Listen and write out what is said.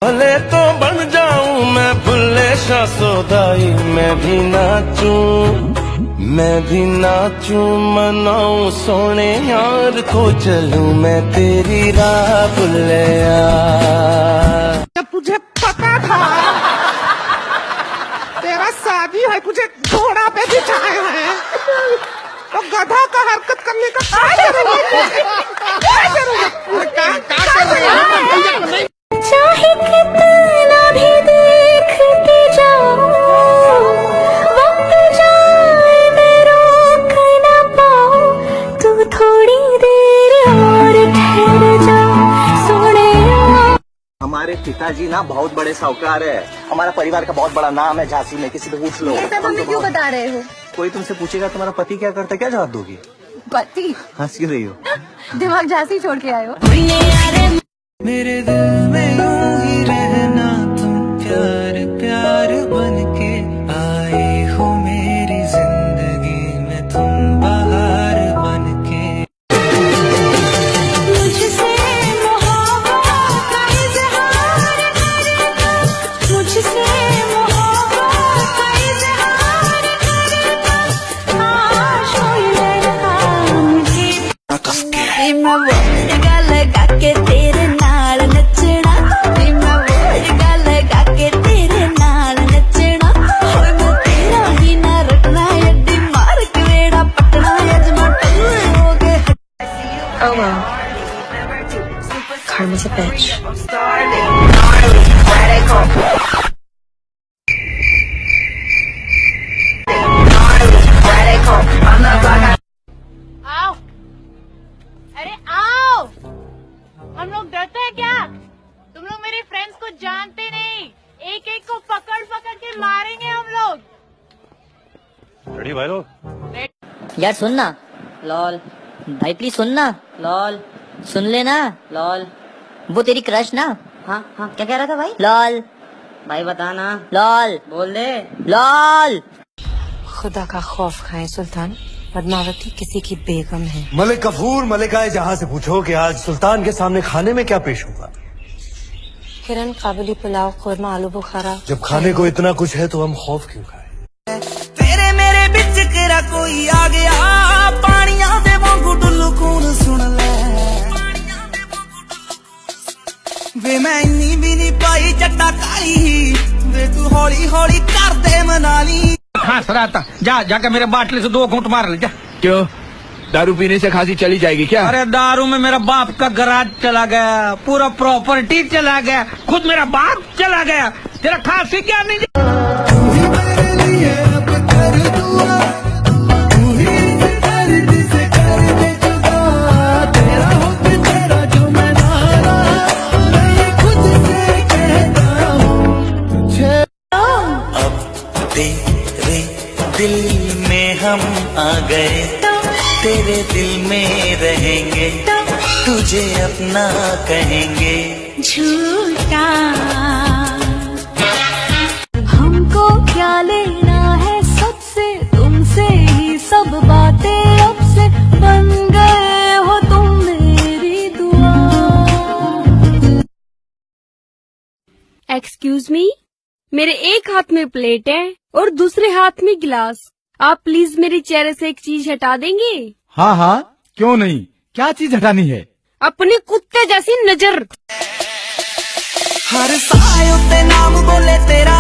भले तो बन जाऊं मैं भुल्ले शाह सौदाई, मैं भी नाचूं मनाऊं सोने यार को, चलूं मैं तेरी राह भुल्ले यार। जब तुझे पता था तेरा शादी है, तुझे घोड़ा पे बिठाए हैं, तो गधा का हरकत करने का क्या करोगे? चाहे कितना भी देखते जाओ, वक्त जाए मैं रोक न पाऊं, तू थोड़ी देर और ठहर जा सोने। हमारे पिताजी ना बहुत बड़े साहूकार है, हमारा परिवार का बहुत बड़ा नाम है झांसी में, किसी से पूछ लो। ये सब हमें क्यों बता रहे हो? कोई तुमसे पूछेगा तुम्हारा पति क्या करता है, क्या जवाब दोगी? पति? हंस क्यों रही हो? दिमाग झांसी छोड़ के आए हो। मेरे दिल में यूं ही रहना, तुम प्यार प्यार बनके आए हो मेरी जिंदगी में, तुम बाहर बनके। मुझसे मोहब्बत का इज़हार करना, मुझसे मोहब्बत का इज़हार करना, आज कोई लड़का मुझे मैं वर्ड लगा के तेरे नाल नचना, मैं वर्ड लगा के तेरे नाल नचना, होए मैं तेरा ही ना रटना, यदि मार के वेड़ा पटना, यजमा टुल्ले हो गए। Oh well, karma's a bitch. आओ, अरे आओ, हम लोग डरते हैं क्या? तुम लोग मेरी फ्रेंड्स को जानते नहीं, एक एक को पकड़ पकड़ के मारेंगे हम लोग। रेडी भाई लोग? यार सुन ना। लॉल। भाई प्लीज सुन ना। लॉल। सुन लेना। लॉल। वो तेरी क्रश ना? हाँ हाँ, क्या कह रहा था भाई? लॉल। भाई बताना। लॉल। बोल दे। लॉल। खुदा का खौफ खाए सुल्तान, पद्मावती किसी की बेगम है। मलिक गफूर मलिकाए जहां से पूछो कि आज सुल्तान के सामने खाने में क्या पेश होगा। हिरन, काबुली पुलाव, खुरमा, आलू बुखारा। जब खाने को इतना कुछ है तो हम खौफ क्यों खाए। तेरे मेरे बिच केरा कोई आ गया, पानिया दे वांगू डुल्लू खून सुन ले, वे मैं इन्नी भी नहीं पाई चट्टा काली, वे तू हौली हौली कर दे मनाली। खांस रहा था, जाकर मेरे बाटले से 2 घूंट मार ले जा। क्यों, दारू पीने से खांसी चली जाएगी क्या? अरे दारू में मेरा बाप का गराज चला गया, पूरा प्रॉपर्टी चला गया, खुद मेरा बाप चला गया, तेरा खांसी क्या नहीं? दिल में हम आ गए, तेरे दिल में रहेंगे, तुझे अपना कहेंगे। झूठा हमको क्या लेना है सबसे, तुमसे ही सब बातें अब से, बन गए हो तुम मेरी दुआ। एक्सक्यूज मी, मेरे एक हाथ में प्लेट है और दूसरे हाथ में गिलास, आप प्लीज मेरे चेहरे से एक चीज हटा देंगे? हाँ हाँ, क्यों नहीं, क्या चीज हटानी है? अपनी कुत्ते जैसी नजर। हर साय उत्ते नाम बोले तेरा,